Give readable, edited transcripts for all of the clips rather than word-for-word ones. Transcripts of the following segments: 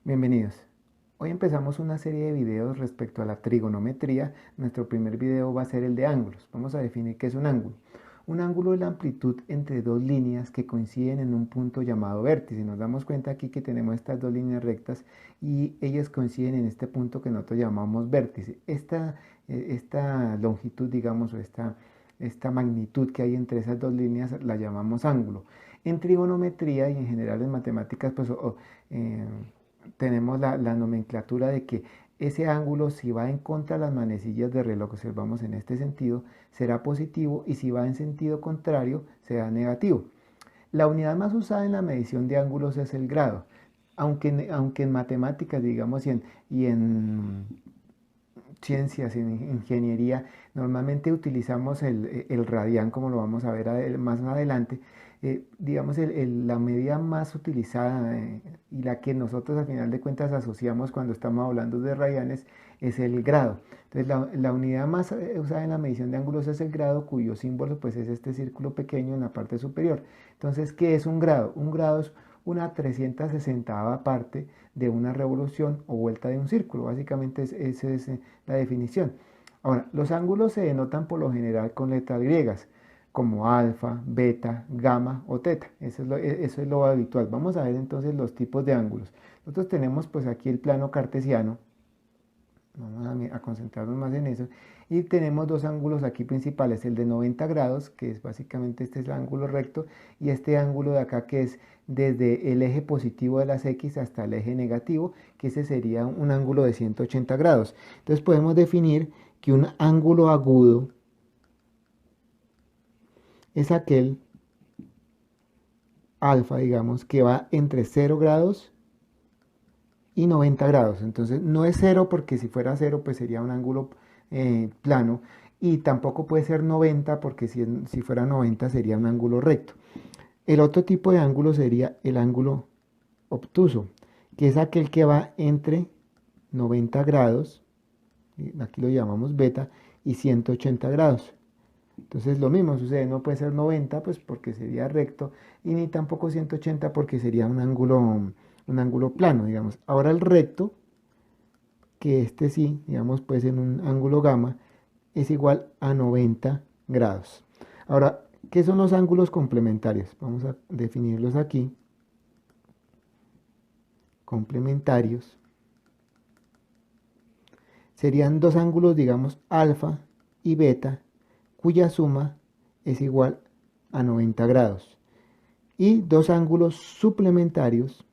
Bienvenidos. Hoy empezamos una serie de videos respecto a la trigonometría. Nuestro primer video va a ser el de ángulos. Vamos a definir qué es un ángulo. Un ángulo es la amplitud entre dos líneas que coinciden en un punto llamado vértice. Nos damos cuenta aquí que tenemos estas dos líneas rectas y ellas coinciden en este punto que nosotros llamamos vértice. Esta longitud, digamos, o esta magnitud que hay entre esas dos líneas la llamamos ángulo. En trigonometría y en general en matemáticas, pues tenemos la nomenclatura de que ese ángulo, si va en contra de las manecillas de reloj, observamos en este sentido, será positivo, y si va en sentido contrario, será negativo. La unidad más usada en la medición de ángulos es el grado, aunque en matemáticas, digamos, y en ciencias, en ingeniería, normalmente utilizamos el radián, como lo vamos a ver más adelante. Digamos, la medida más utilizada y la que nosotros al final de cuentas asociamos cuando estamos hablando de radianes es el grado. Entonces, la unidad más usada en la medición de ángulos es el grado, cuyo símbolo pues es este círculo pequeño en la parte superior. Entonces, ¿qué es un grado? Un grado es una 360ª parte de una revolución o vuelta de un círculo. Básicamente esa es la definición. Ahora, los ángulos se denotan por lo general con letras griegas, como alfa, beta, gamma o teta. Eso es lo habitual. Vamos a ver entonces los tipos de ángulos. Nosotros tenemos pues aquí el plano cartesiano. Vamos a concentrarnos más en eso. Y tenemos dos ángulos aquí principales, el de 90 grados, que es básicamente este es el ángulo recto, y este ángulo de acá que es desde el eje positivo de las X hasta el eje negativo, que ese sería un ángulo de 180 grados. Entonces podemos definir que un ángulo agudo es aquel alfa, digamos, que va entre 0 grados y 90 grados. Entonces no es 0 porque si fuera 0 pues sería un ángulo plano, y tampoco puede ser 90 porque si fuera 90 sería un ángulo recto. El otro tipo de ángulo sería el ángulo obtuso, que es aquel que va entre 90 grados, aquí lo llamamos beta, y 180 grados. Entonces lo mismo sucede, no puede ser 90 pues porque sería recto, y ni tampoco 180 porque sería un ángulo plano, digamos. Ahora el recto, que este sí, digamos, pues en un ángulo gamma, es igual a 90 grados. Ahora, ¿qué son los ángulos complementarios? Vamos a definirlos aquí. Complementarios serían dos ángulos, digamos, alfa y beta, cuya suma es igual a 90 grados. Y dos ángulos suplementarios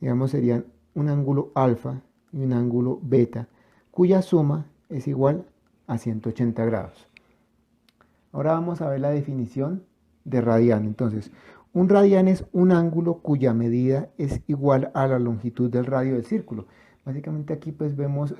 digamos serían un ángulo alfa y un ángulo beta, cuya suma es igual a 180 grados. Ahora vamos a ver la definición de radián. Entonces, un radián es un ángulo cuya medida es igual a la longitud del radio del círculo. Básicamente aquí pues vemos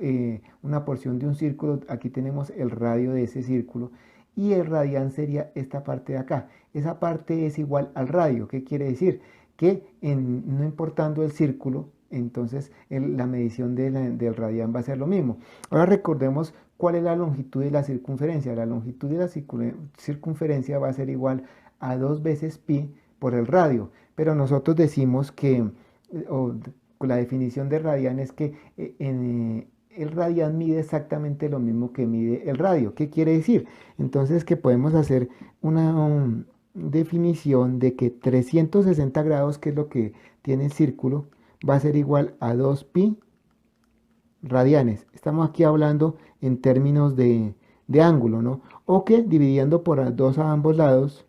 una porción de un círculo, aquí tenemos el radio de ese círculo, y el radián sería esta parte de acá. Esa parte es igual al radio. ¿Qué quiere decir? Que no importando el círculo, entonces la medición del radián va a ser lo mismo. Ahora recordemos cuál es la longitud de la circunferencia. La longitud de la circunferencia va a ser igual a 2 veces pi por el radio, pero nosotros decimos que, o la definición de radián es que el radián mide exactamente lo mismo que mide el radio. ¿Qué quiere decir? Entonces que podemos hacer una definición de que 360 grados, que es lo que tiene el círculo, va a ser igual a 2 pi radianes. Estamos aquí hablando en términos de ángulo, ¿no? O que dividiendo por 2 a ambos lados,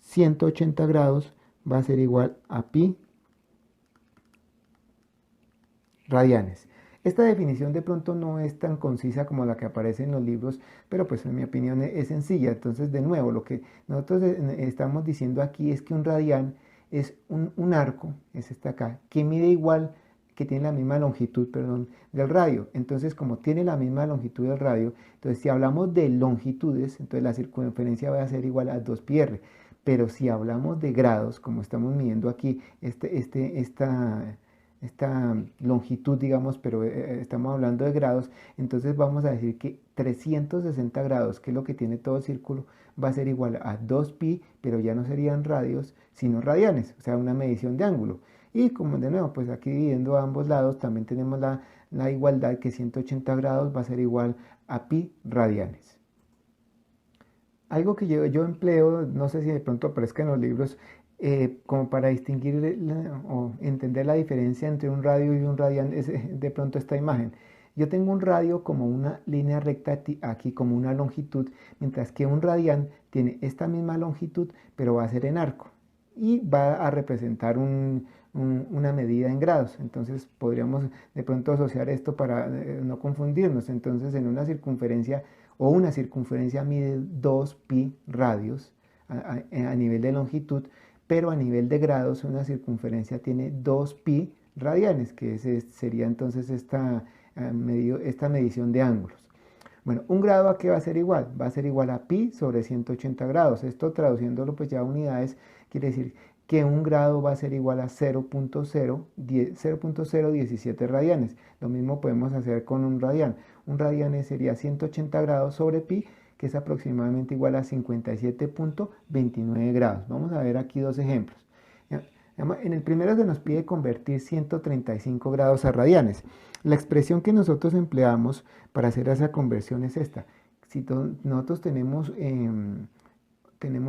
180 grados va a ser igual a pi radianes. Esta definición de pronto no es tan concisa como la que aparece en los libros, pero pues en mi opinión es sencilla. Entonces, de nuevo, lo que nosotros estamos diciendo aquí es que un radián es un arco, es este acá, que mide igual, que tiene la misma longitud, perdón, del radio. Entonces, como tiene la misma longitud del radio, entonces si hablamos de longitudes, entonces la circunferencia va a ser igual a 2πr. Pero si hablamos de grados, como estamos midiendo aquí, esta esta longitud, digamos, pero estamos hablando de grados, entonces vamos a decir que 360 grados, que es lo que tiene todo el círculo, va a ser igual a 2pi, pero ya no serían radios, sino radianes, o sea, una medición de ángulo. Y como de nuevo, pues aquí dividiendo a ambos lados, también tenemos la igualdad que 180 grados va a ser igual a pi radianes. Algo que yo empleo, no sé si de pronto aparezca en los libros, como para distinguir o entender la diferencia entre un radio y un radian, es de pronto esta imagen. Yo tengo un radio como una línea recta aquí como una longitud, mientras que un radian tiene esta misma longitud, pero va a ser en arco y va a representar una medida en grados. Entonces podríamos de pronto asociar esto para no confundirnos. Entonces en una circunferencia mide 2pi radios a nivel de longitud, pero a nivel de grados una circunferencia tiene 2pi radianes, que sería entonces esta medición de ángulos. Bueno, un grado ¿a qué va a ser igual? Va a ser igual a pi sobre 180 grados. Esto traduciéndolo pues ya a unidades, quiere decir que un grado va a ser igual a 0.017 radianes. Lo mismo podemos hacer con un radian. Un radian sería 180 grados sobre pi, que es aproximadamente igual a 57.29 grados. Vamos a ver aquí dos ejemplos. En el primero se nos pide convertir 135 grados a radianes. La expresión que nosotros empleamos para hacer esa conversión es esta. Si nosotros tenemos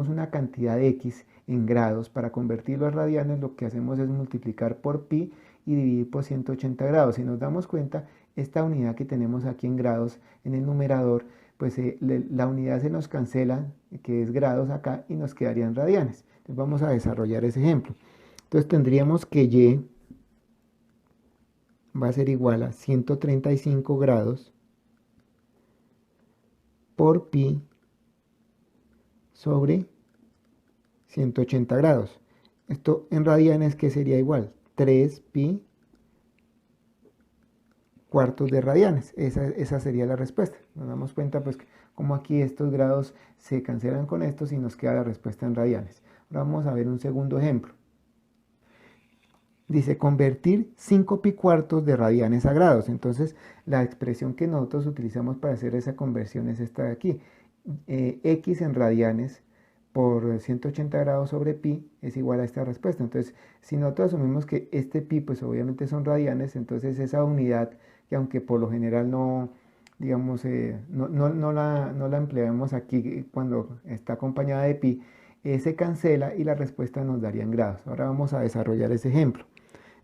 una cantidad de x en grados, para convertirlo a radianes lo que hacemos es multiplicar por pi y dividir por 180 grados. Si nos damos cuenta, esta unidad que tenemos aquí en grados en el numerador, pues la unidad se nos cancela, que es grados acá, y nos quedarían radianes. Entonces vamos a desarrollar ese ejemplo. Entonces tendríamos que y va a ser igual a 135 grados por pi sobre 180 grados. Esto en radianes, ¿qué sería igual? 3pi cuartos de radianes. Esa sería la respuesta. Nos damos cuenta pues como aquí estos grados se cancelan con estos y nos queda la respuesta en radianes. Ahora vamos a ver un segundo ejemplo. Dice convertir 5pi cuartos de radianes a grados. Entonces la expresión que nosotros utilizamos para hacer esa conversión es esta de aquí. X en radianes por 180 grados sobre pi es igual a esta respuesta. Entonces si nosotros asumimos que este pi pues obviamente son radianes, entonces esa unidad que aunque por lo general no, digamos, no la empleamos aquí cuando está acompañada de pi, se cancela y la respuesta nos daría en grados. Ahora vamos a desarrollar ese ejemplo.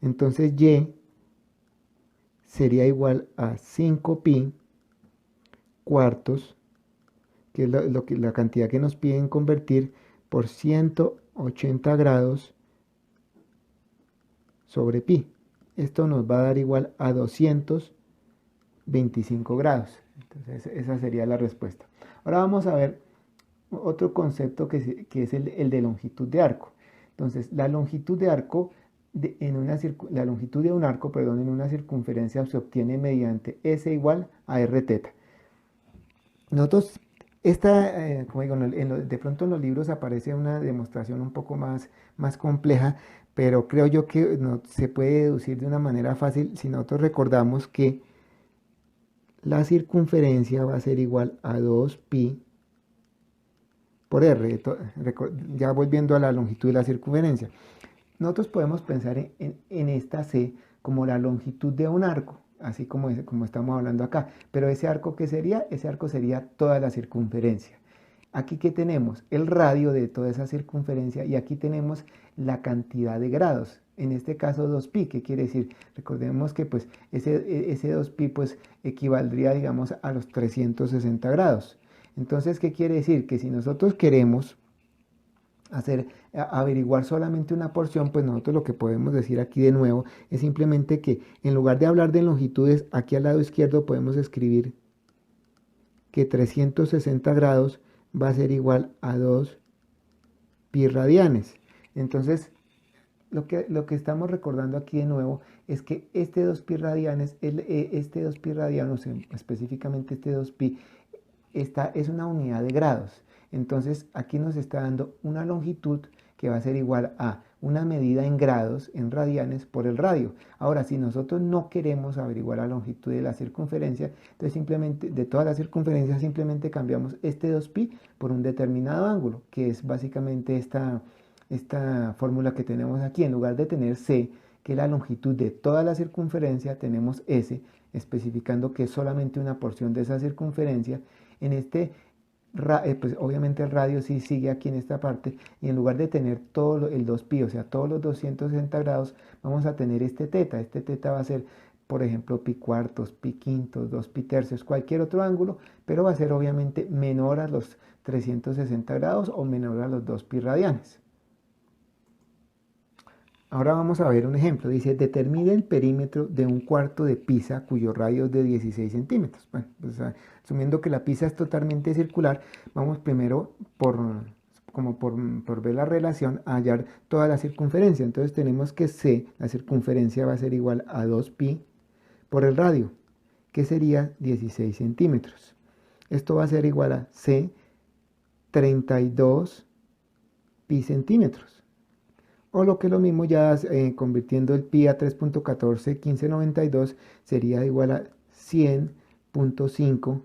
Entonces y sería igual a 5pi cuartos, que es la cantidad que nos piden convertir, por 180 grados sobre pi. Esto nos va a dar igual a 225 grados. Entonces esa sería la respuesta. Ahora vamos a ver otro concepto que es el de longitud de arco. Entonces la longitud de arco la longitud de un arco, perdón, en una circunferencia se obtiene mediante S igual a R teta. Nosotros, como digo, de pronto en los libros aparece una demostración un poco más compleja, pero creo yo que se puede deducir de una manera fácil si nosotros recordamos que la circunferencia va a ser igual a 2pi por R, ya volviendo a la longitud de la circunferencia. Nosotros podemos pensar en esta C como la longitud de un arco, así como estamos hablando acá. Pero ese arco, ¿qué sería? Ese arco sería toda la circunferencia. Aquí, ¿qué tenemos? El radio de toda esa circunferencia y aquí tenemos la cantidad de grados. En este caso 2pi, ¿qué quiere decir? Recordemos que pues ese 2pi pues equivaldría, digamos, a los 360 grados. Entonces, ¿qué quiere decir? Que si nosotros queremos averiguar solamente una porción, pues nosotros lo que podemos decir aquí de nuevo es simplemente que en lugar de hablar de longitudes, aquí al lado izquierdo podemos escribir que 360 grados va a ser igual a 2 pi radianes. Entonces lo que estamos recordando aquí de nuevo es que este 2 pi radianes, este 2 pi radianos, específicamente este 2 pi, es una unidad de grados. Entonces aquí nos está dando una longitud que va a ser igual a una medida en grados, en radianes, por el radio. Ahora, si nosotros no queremos averiguar la longitud de la circunferencia, entonces simplemente, de toda la circunferencia, simplemente cambiamos este 2pi por un determinado ángulo, que es básicamente esta fórmula que tenemos aquí. En lugar de tener c, que es la longitud de toda la circunferencia, tenemos s, especificando que es solamente una porción de esa circunferencia. En este pues obviamente el radio sí sigue aquí en esta parte, y en lugar de tener todo el 2pi, o sea, todos los 260 grados, vamos a tener este teta va a ser, por ejemplo, pi cuartos, pi quintos, 2pi tercios, cualquier otro ángulo, pero va a ser obviamente menor a los 360 grados o menor a los 2pi radianes. Ahora vamos a ver un ejemplo. Dice, determine el perímetro de un cuarto de pizza cuyo radio es de 16 centímetros. Bueno, pues, asumiendo que la pizza es totalmente circular, vamos primero por ver la relación a hallar toda la circunferencia. Entonces tenemos que c, la circunferencia va a ser igual a 2pi por el radio, que sería 16 centímetros. Esto va a ser igual a c 32 pi centímetros. O lo que es lo mismo, ya convirtiendo el pi a 3.141592 sería igual a 100.5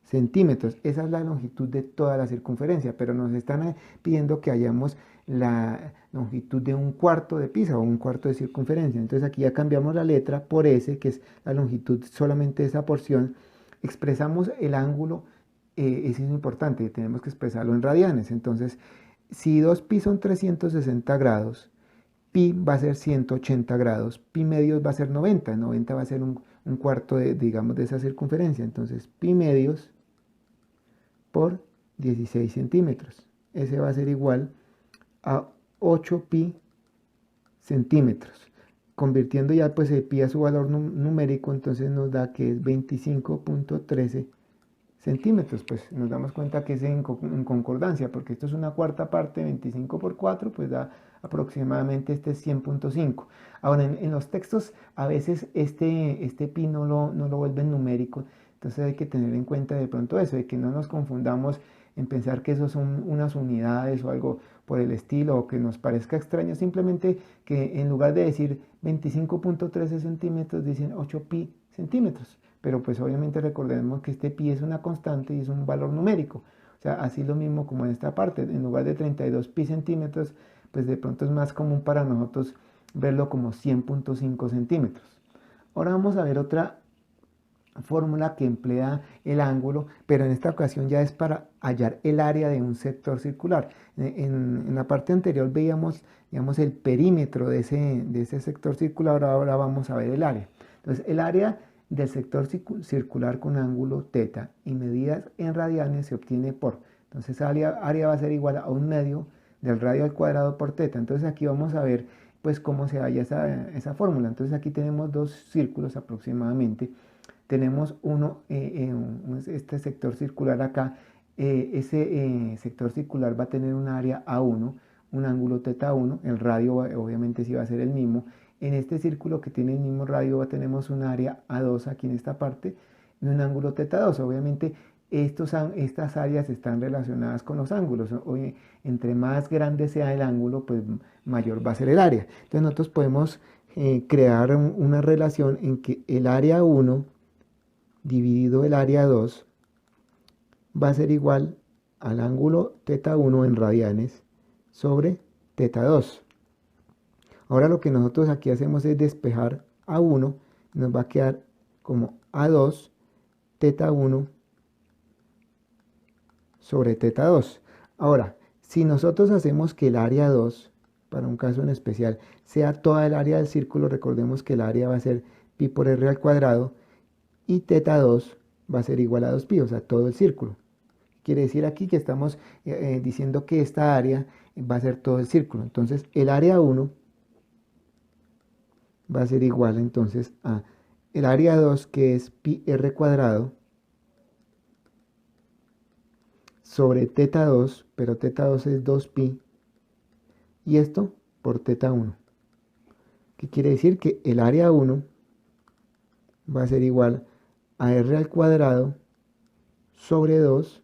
centímetros. Esa es la longitud de toda la circunferencia, pero nos están pidiendo que hallamos la longitud de un cuarto de pizza o un cuarto de circunferencia. Entonces aquí ya cambiamos la letra por s, que es la longitud solamente de esa porción. Expresamos el ángulo, eso es importante, tenemos que expresarlo en radianes. Entonces, si 2pi son 360 grados, pi va a ser 180 grados, pi medios va a ser 90, 90 va a ser un cuarto digamos, de esa circunferencia. Entonces, pi medios por 16 centímetros. Ese va a ser igual a 8pi centímetros. Convirtiendo ya pues el pi a su valor numérico, entonces nos da que es 25.13 centímetros. Pues nos damos cuenta que es en concordancia, porque esto es una cuarta parte, 25 por 4, pues da aproximadamente 100.5. Ahora, en los textos a veces este pi no lo vuelven numérico, entonces hay que tener en cuenta de pronto eso, de que no nos confundamos en pensar que eso son unas unidades o algo por el estilo, o que nos parezca extraño, simplemente que en lugar de decir 25.13 centímetros, dicen 8pi centímetros. Pero pues obviamente recordemos que este pi es una constante y es un valor numérico. O sea, así lo mismo como en esta parte, en lugar de 32 pi centímetros, pues de pronto es más común para nosotros verlo como 100.5 centímetros. Ahora vamos a ver otra fórmula que emplea el ángulo, pero en esta ocasión ya es para hallar el área de un sector circular. En la parte anterior veíamos, digamos, el perímetro de ese sector circular, ahora vamos a ver el área. Entonces, el área del sector circular con ángulo teta y medidas en radianes se obtiene por, entonces área va a ser igual a un medio del radio al cuadrado por teta. Entonces aquí vamos a ver pues cómo se halla esa fórmula. Entonces aquí tenemos dos círculos aproximadamente. Tenemos este sector circular acá. Ese sector circular va a tener un área A1, un ángulo teta 1, el radio obviamente sí va a ser el mismo. En este círculo que tiene el mismo radio tenemos un área A2 aquí en esta parte y un ángulo teta 2. Obviamente estas áreas están relacionadas con los ángulos. Entre más grande sea el ángulo, pues mayor va a ser el área. Entonces nosotros podemos crear una relación en que el área 1 dividido el área 2 va a ser igual al ángulo teta 1 en radianes sobre teta 2. Ahora lo que nosotros aquí hacemos es despejar A1, nos va a quedar como A2 teta 1 sobre teta 2. Ahora, si nosotros hacemos que el área 2, para un caso en especial, sea toda el área del círculo, recordemos que el área va a ser pi por r al cuadrado y teta 2 va a ser igual a 2pi, o sea, todo el círculo. Quiere decir aquí que estamos diciendo que esta área va a ser todo el círculo. Entonces, el área 1 va a ser igual entonces a el área 2, que es pi r cuadrado, sobre teta 2, pero teta 2 es 2pi, y esto por teta 1. ¿Qué quiere decir? Que el área 1 va a ser igual a r al cuadrado sobre 2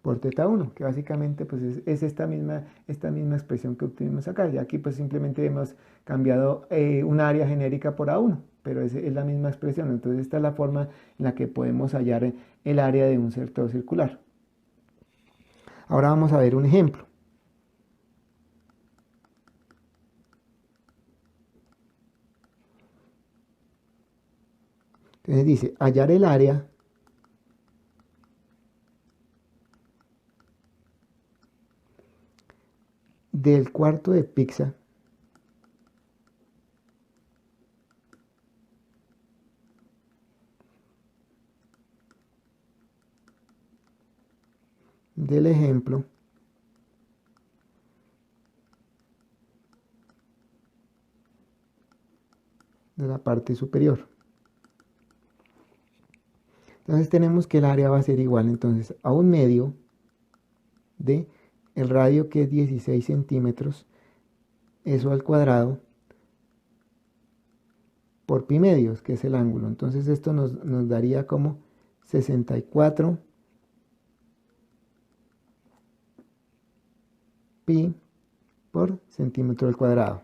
por θ1, que básicamente pues es esta misma expresión que obtuvimos acá. Y aquí pues simplemente hemos cambiado un área genérica por A1, pero es la misma expresión. Entonces esta es la forma en la que podemos hallar el área de un sector circular. Ahora vamos a ver un ejemplo. Entonces dice, hallar el área del cuarto de pizza del ejemplo de la parte superior. Entonces tenemos que el área va a ser igual entonces a 1/2 de el radio, que es 16 centímetros, eso al cuadrado, por pi medios, que es el ángulo. Entonces esto nos daría como 64 pi por centímetro al cuadrado.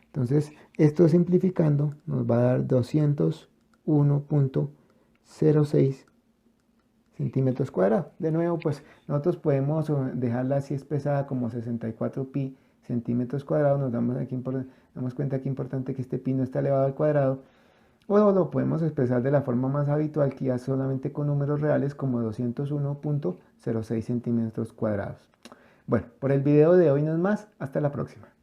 Entonces esto simplificando nos va a dar 201.06 centímetros cuadrados. De nuevo, pues nosotros podemos dejarla así expresada como 64 pi centímetros cuadrados. Nos damos cuenta que es importante que este pi no está elevado al cuadrado. O lo podemos expresar de la forma más habitual, que ya solamente con números reales, como 201.06 centímetros cuadrados. Bueno, por el video de hoy no es más. Hasta la próxima.